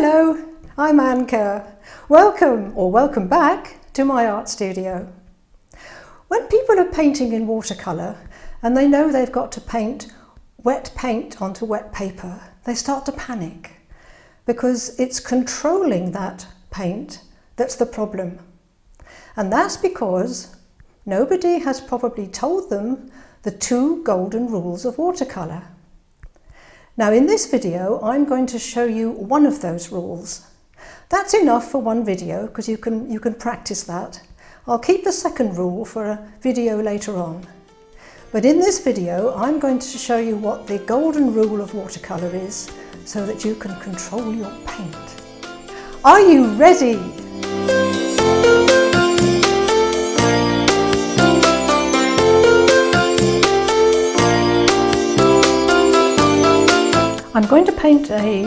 Hello, I'm Kerr. Welcome back to my art studio. When people are painting in watercolour and they know they've got to paint wet paint onto wet paper, they start to panic because it's controlling that paint that's the problem. And that's because nobody has probably told them the 2 golden rules of watercolour. Now in this video I'm going to show you one of those rules. That's enough for one video because you can practice that. I'll keep the second rule for a video later on. But in this video I'm going to show you what the golden rule of watercolour is so that you can control your paint. Are you ready? I'm going to paint a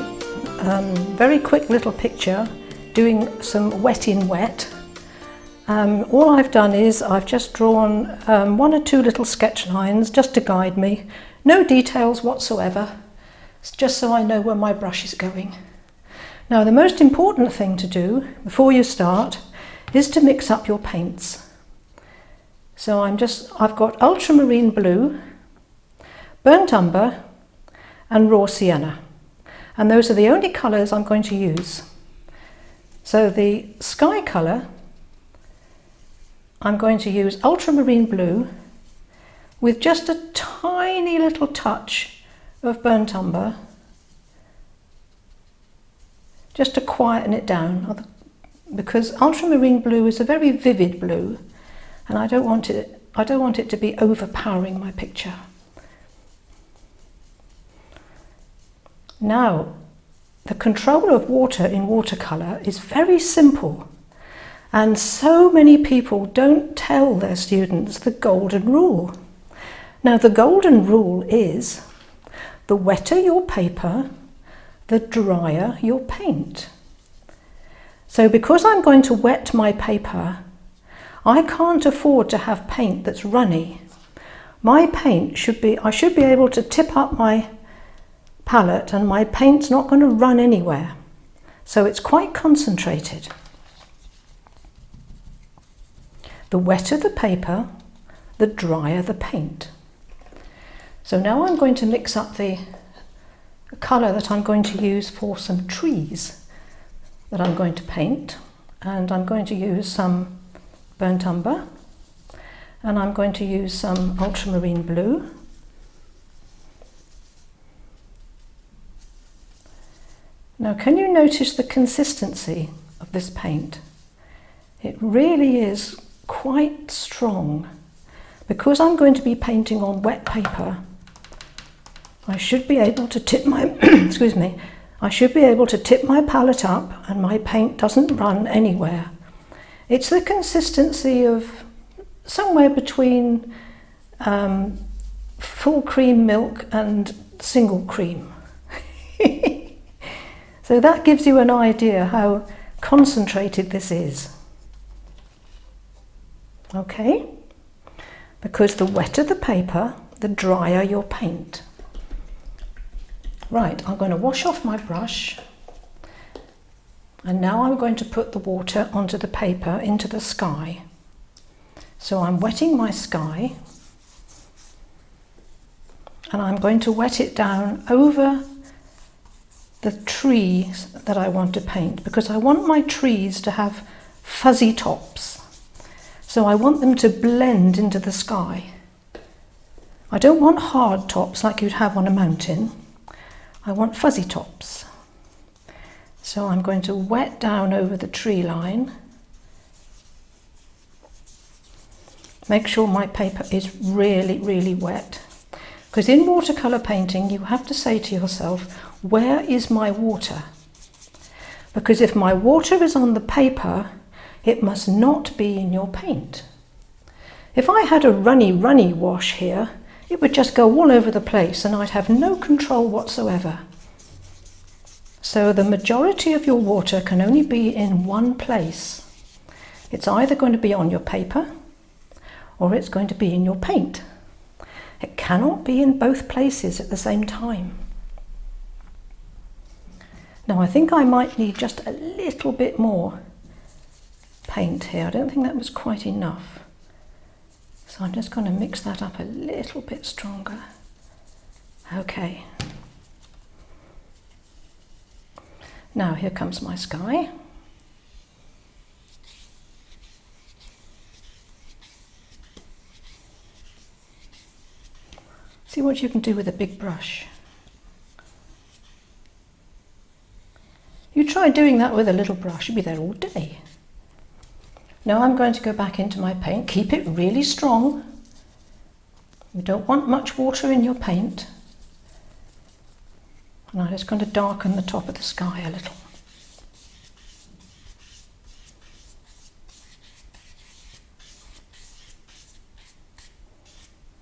very quick little picture doing some wet in wet. All I've done is I've just drawn 1 or 2 little sketch lines just to guide me. No details whatsoever, it's just so I know where my brush is going. Now the most important thing to do before you start is to mix up your paints. So I've got ultramarine blue, burnt umber and raw sienna, and those are the only colours I'm going to use. So the sky colour, I'm going to use ultramarine blue with just a tiny little touch of burnt umber, just to quieten it down, because ultramarine blue is a very vivid blue and I don't want it to be overpowering my picture. Now, the control of water in watercolour is very simple, and so many people don't tell their students the golden rule. Now, the golden rule is the wetter your paper, the drier your paint. So because I'm going to wet my paper, I can't afford to have paint that's runny. My paint I should be able to tip up my palette and my paint's not going to run anywhere. So it's quite concentrated. The wetter the paper, the drier the paint. So now I'm going to mix up the colour that I'm going to use for some trees that I'm going to paint, and I'm going to use some burnt umber and I'm going to use some ultramarine blue. Now, can you notice the consistency of this paint? It really is quite strong. Because I'm going to be painting on wet paper, I should be able to tip my I should be able to tip my palette up and my paint doesn't run anywhere. It's the consistency of somewhere between full cream milk and single cream. So that gives you an idea how concentrated this is. Okay? Because the wetter the paper, the drier your paint. Right, I'm going to wash off my brush, and now I'm going to put the water onto the paper into the sky. So I'm wetting my sky, and I'm going to wet it down over the trees that I want to paint, because I want my trees to have fuzzy tops. So I want them to blend into the sky. I don't want hard tops like you'd have on a mountain. I want fuzzy tops. So I'm going to wet down over the tree line. Make sure my paper is really, really wet. Because in watercolour painting you have to say to yourself, where is my water? Because if my water is on the paper, it must not be in your paint. If I had a runny wash here, it would just go all over the place and I'd have no control whatsoever. So the majority of your water can only be in one place. It's either going to be on your paper or it's going to be in your paint. It cannot be in both places at the same time. Now I think I might need just a little bit more paint here. I don't think that was quite enough. So I'm just going to mix that up a little bit stronger. Okay. Now here comes my sky. See what you can do with a big brush. You try doing that with a little brush, you'll be there all day. Now I'm going to go back into my paint. Keep it really strong. You don't want much water in your paint. And I'm just going to darken the top of the sky a little.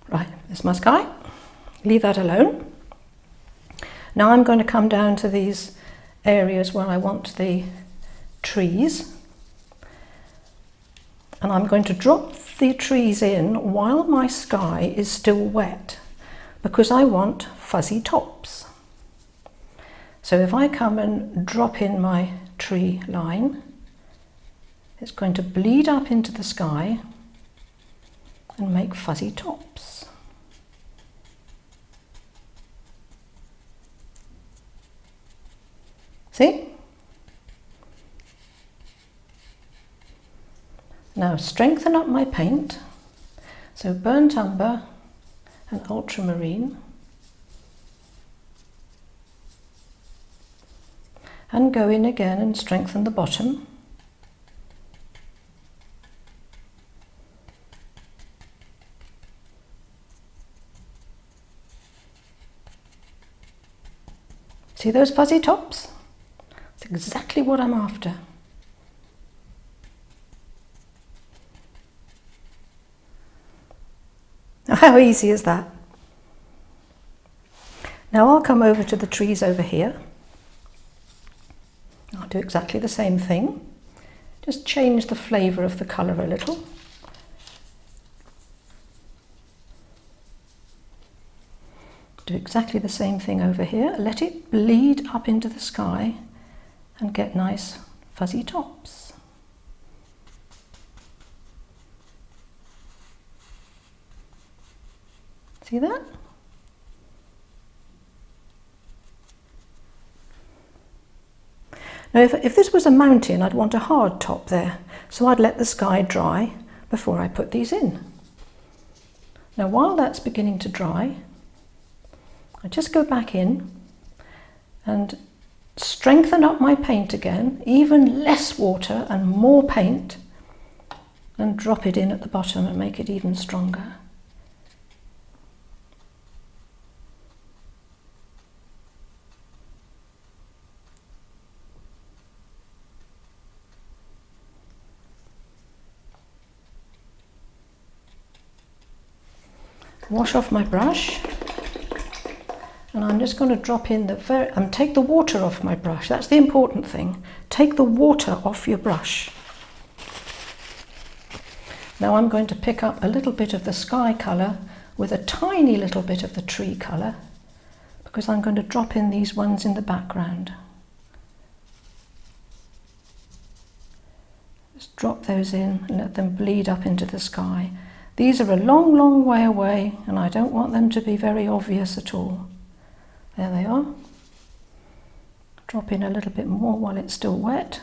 Right, there's my sky. Leave that alone. Now I'm going to come down to these areas where I want the trees. And I'm going to drop the trees in while my sky is still wet, because I want fuzzy tops. So if I come and drop in my tree line, it's going to bleed up into the sky and make fuzzy tops. See? Now strengthen up my paint. So burnt umber and ultramarine. And go in again and strengthen the bottom. See those fuzzy tops? That's exactly what I'm after. How easy is that? Now I'll come over to the trees over here. I'll do exactly the same thing. Just change the flavour of the colour a little. Do exactly the same thing over here. Let it bleed up into the sky and get nice fuzzy tops. See that? Now if this was a mountain, I'd want a hard top there, so I'd let the sky dry before I put these in. Now while that's beginning to dry, I just go back in and strengthen up my paint again, even less water and more paint, and drop it in at the bottom and make it even stronger. Wash off my brush, and I'm just going to drop in and take the water off my brush. That's the important thing. Take the water off your brush. Now I'm going to pick up a little bit of the sky colour with a tiny little bit of the tree colour, because I'm going to drop in these ones in the background. Just drop those in and let them bleed up into the sky. These are a long, long way away, and I don't want them to be very obvious at all. There they are. Drop in a little bit more while it's still wet.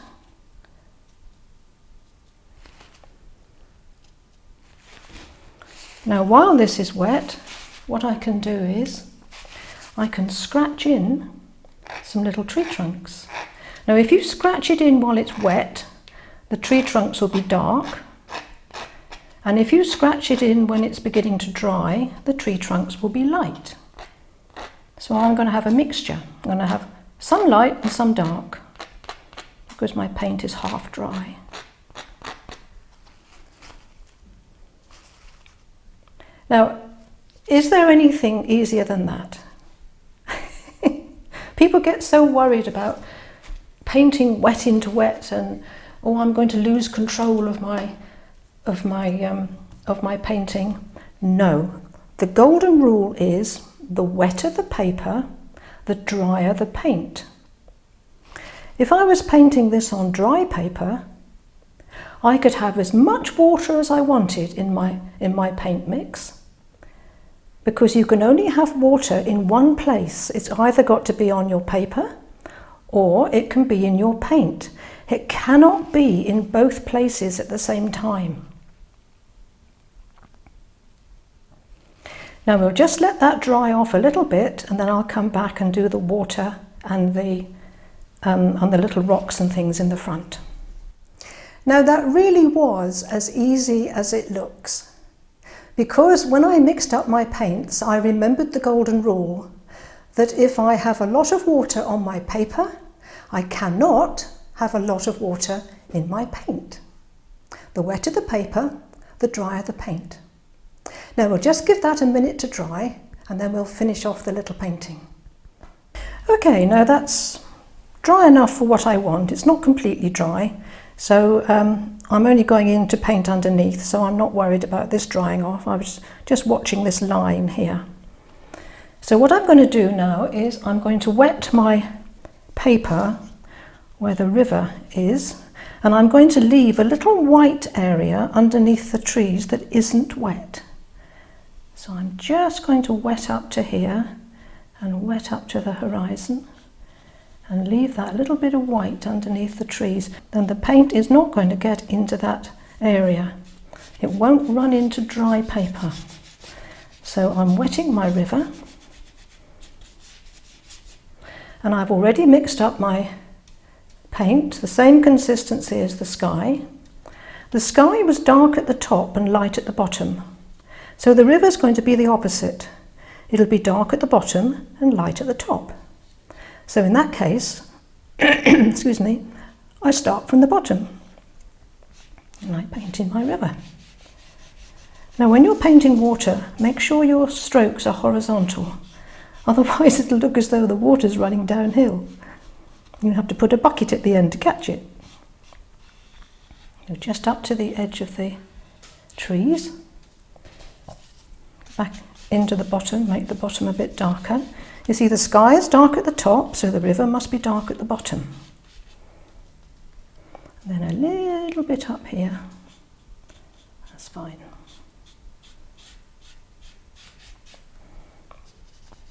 Now while this is wet, what I can do is I can scratch in some little tree trunks. Now if you scratch it in while it's wet, the tree trunks will be dark. And if you scratch it in when it's beginning to dry, the tree trunks will be light. So I'm going to have a mixture. I'm going to have some light and some dark, because my paint is half dry. Now, is there anything easier than that? People get so worried about painting wet into wet and, oh, I'm going to lose control of my painting. No, the golden rule is the wetter the paper, the drier the paint. If I was painting this on dry paper, I could have as much water as I wanted in my paint mix, because you can only have water in one place. It's either got to be on your paper or it can be in your paint. It cannot be in both places at the same time. Now we'll just let that dry off a little bit, and then I'll come back and do the water and the little rocks and things in the front. Now that really was as easy as it looks, because when I mixed up my paints, I remembered the golden rule that if I have a lot of water on my paper, I cannot have a lot of water in my paint. The wetter the paper, the drier the paint. Now we'll just give that a minute to dry, and then we'll finish off the little painting. Okay, now that's dry enough for what I want. It's not completely dry, so I'm only going in to paint underneath, so I'm not worried about this drying off. I was just watching this line here. So what I'm going to do now is I'm going to wet my paper where the river is, and I'm going to leave a little white area underneath the trees that isn't wet. So I'm just going to wet up to here and wet up to the horizon and leave that little bit of white underneath the trees. Then the paint is not going to get into that area. It won't run into dry paper. So I'm wetting my river, and I've already mixed up my paint, the same consistency as the sky. The sky was dark at the top and light at the bottom. So the river's going to be the opposite. It'll be dark at the bottom and light at the top. So in that case, excuse me, I start from the bottom and I paint in my river. Now when you're painting water, make sure your strokes are horizontal. Otherwise it'll look as though the water's running downhill. You have to put a bucket at the end to catch it. So just up to the edge of the trees, back into the bottom, make the bottom a bit darker. You see the sky is dark at the top, so the river must be dark at the bottom. And then a little bit up here, that's fine.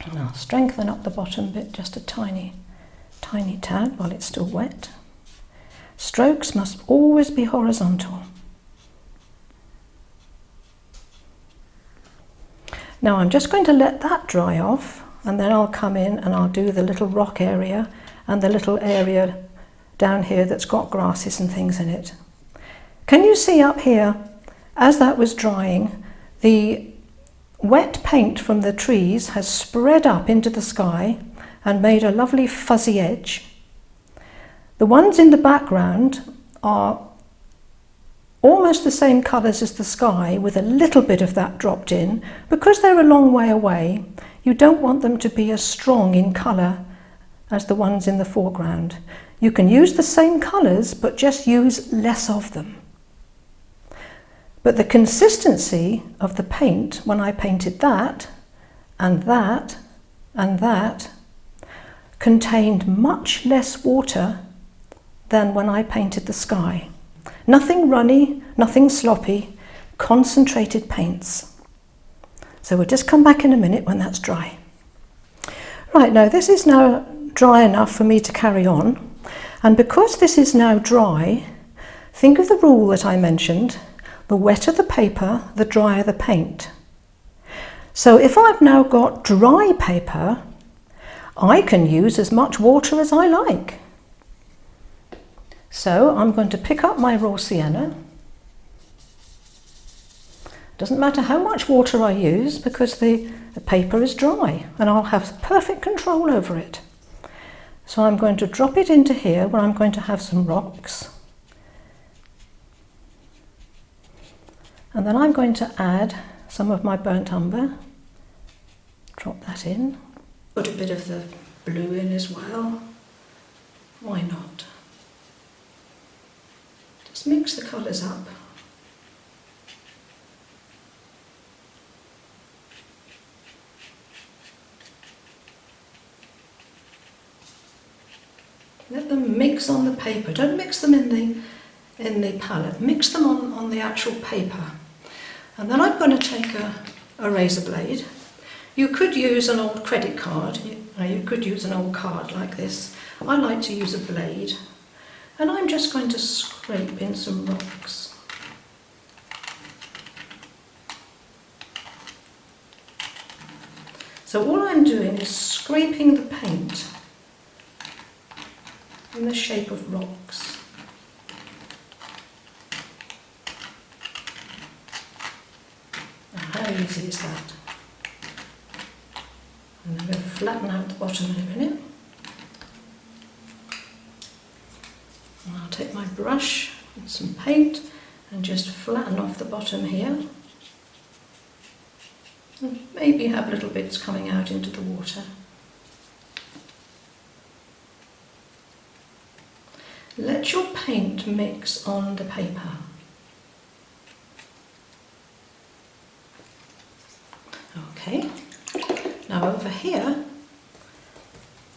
And I'll strengthen up the bottom bit just a tiny tad while it's still wet. Strokes must always be horizontal. Now I'm just going to let that dry off, and then I'll come in and I'll do the little rock area and the little area down here that's got grasses and things in it. Can you see up here, as that was drying, the wet paint from the trees has spread up into the sky and made a lovely fuzzy edge. The ones in the background are almost the same colours as the sky, with a little bit of that dropped in. Because they're a long way away, you don't want them to be as strong in colour as the ones in the foreground. You can use the same colours, but just use less of them. But the consistency of the paint, when I painted that and that and that, contained much less water than when I painted the sky. Nothing runny, nothing sloppy, concentrated paints. So we'll just come back in a minute when that's dry. Right, now this is now dry enough for me to carry on. And because this is now dry, think of the rule that I mentioned: the wetter the paper, the drier the paint. So if I've now got dry paper, I can use as much water as I like. So I'm going to pick up my raw sienna. Doesn't matter how much water I use, because the paper is dry and I'll have perfect control over it. So I'm going to drop it into here where I'm going to have some rocks. And then I'm going to add some of my burnt umber. Drop that in. Put a bit of the blue in as well. Why not? Just mix the colours up. Let them mix mix on the paper. Don't mix them in the palette. Mix them on the actual paper. And then I'm going to take a razor blade. You could use an old credit card. You could use an old card like this. I like to use a blade. And I'm just going to scrape in some rocks. So all I'm doing is scraping the paint in the shape of rocks. Now, how easy is that? And I'm going to flatten out the bottom in a minute. And I'll take my brush and some paint and just flatten off the bottom here. And maybe have little bits coming out into the water. Let your paint mix on the paper. Okay, now over here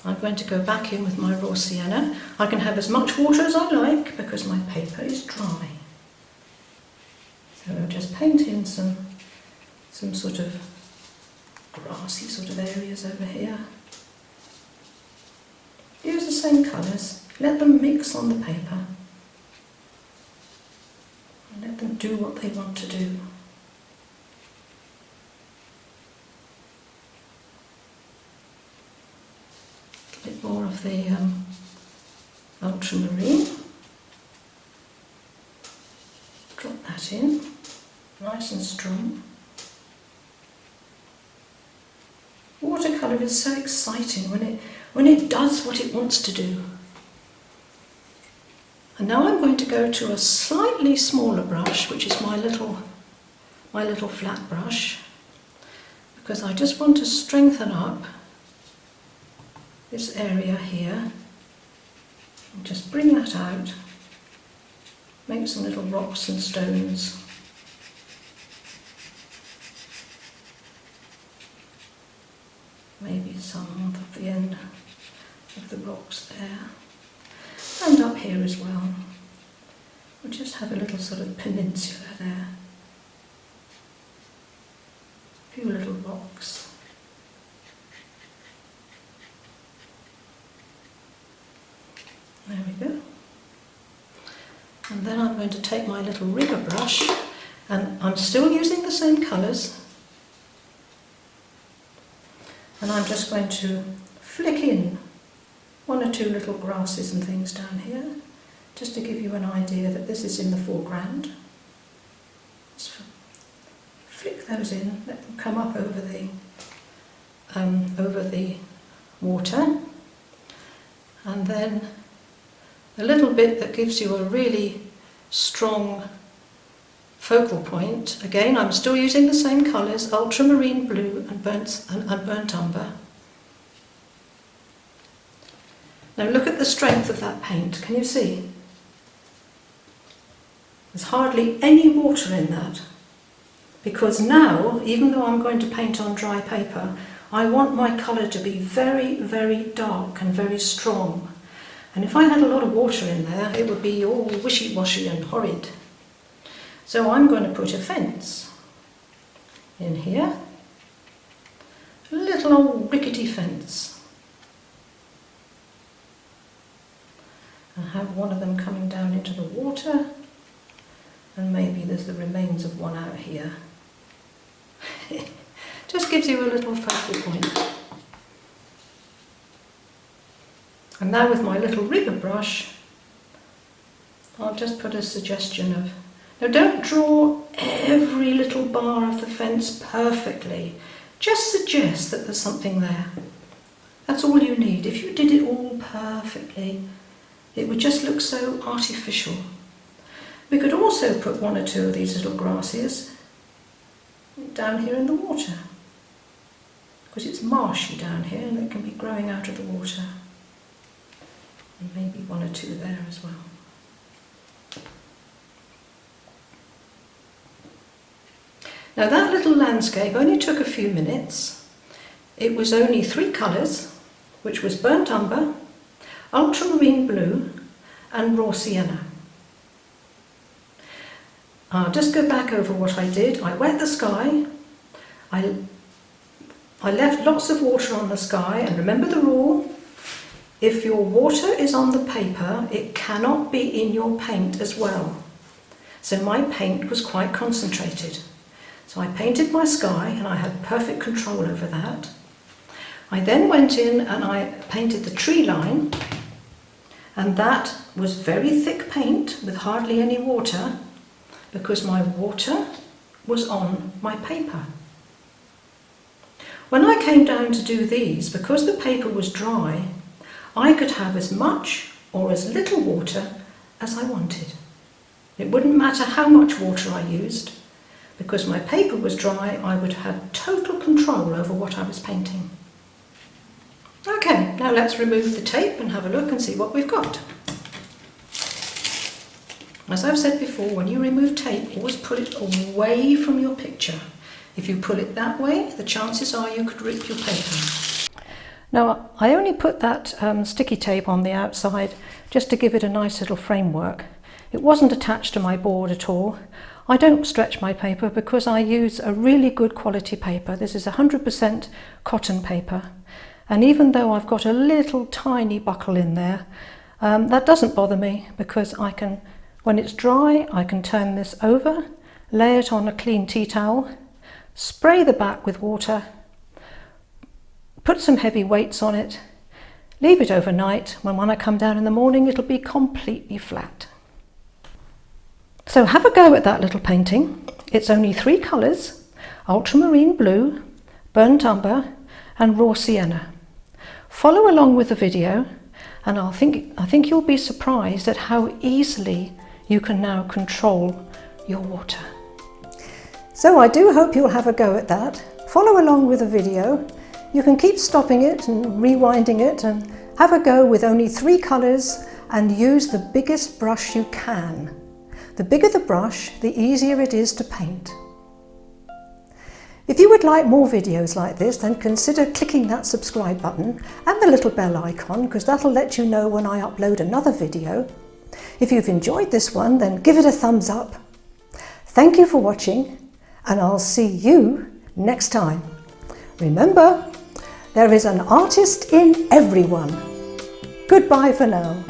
I'm going to go back in with my raw sienna. I can have as much water as I like because my paper is dry. So I'll just paint in some sort of grassy sort of areas over here. Use the same colours, let them mix on the paper and let them do what they want to do. A bit more of the ultramarine. Drop that in, nice and strong. Watercolour is so exciting when it does what it wants to do. And now I'm going to go to a slightly smaller brush, which is my little flat brush, because I just want to strengthen up this area here. And just bring that out, make some little rocks and stones. Maybe some of the end of the rocks there. And up here as well. We'll just have a little sort of peninsula there. A few little rocks. There we go. And then I'm going to take my little rigger brush, and I'm still using the same colours. And I'm just going to flick in one or two little grasses and things down here, just to give you an idea that this is in the foreground. Just flick those in, let them come up over the water, and then the little bit that gives you a really strong focal point. Again, I'm still using the same colours, ultramarine blue and burnt umber. Now look at the strength of that paint. Can you see? There's hardly any water in that. Because now, even though I'm going to paint on dry paper, I want my colour to be very, very dark and very strong. And if I had a lot of water in there, it would be all wishy-washy and horrid. So I'm going to put a fence in here, a little old rickety fence, and have one of them coming down into the water, and maybe there's the remains of one out here. Just gives you a little focal point. And now with my little rigger brush, I'll just put a suggestion of. Now don't draw every little bar of the fence perfectly, just suggest that there's something there. That's all you need. If you did it all perfectly, it would just look so artificial. We could also put one or two of these little grasses down here in the water, because it's marshy down here and it can be growing out of the water. And maybe one or two there as well. Now that little landscape only took a few minutes. It was only 3 colours, which was burnt umber, ultramarine blue and raw sienna. I'll just go back over what I did. I wet the sky. I left lots of water on the sky, and remember the rule, if your water is on the paper, it cannot be in your paint as well. So my paint was quite concentrated. So I painted my sky and I had perfect control over that. I then went in and I painted the tree line, and that was very thick paint with hardly any water because my water was on my paper. When I came down to do these, because the paper was dry, I could have as much or as little water as I wanted. It wouldn't matter how much water I used. Because my paper was dry, I would have total control over what I was painting. Okay, now let's remove the tape and have a look and see what we've got. As I've said before, when you remove tape, always pull it away from your picture. If you pull it that way, the chances are you could rip your paper. Now, I only put that sticky tape on the outside just to give it a nice little framework. It wasn't attached to my board at all. I don't stretch my paper because I use a really good quality paper. This is 100% cotton paper. And even though I've got a little tiny buckle in there, that doesn't bother me because I can, when it's dry, I can turn this over, lay it on a clean tea towel, spray the back with water, put some heavy weights on it, leave it overnight. When I come down in the morning, it'll be completely flat. So have a go at that little painting. It's only 3 colours: ultramarine blue, burnt umber and raw sienna. Follow along with the video and I think you'll be surprised at how easily you can now control your water. So I do hope you'll have a go at that. Follow along with the video. You can keep stopping it and rewinding it and have a go with only 3 colours and use the biggest brush you can. The bigger the brush, the easier it is to paint. If you would like more videos like this, then consider clicking that subscribe button and the little bell icon, because that'll let you know when I upload another video. If you've enjoyed this one, then give it a thumbs up. Thank you for watching, and I'll see you next time. Remember, there is an artist in everyone. Goodbye for now.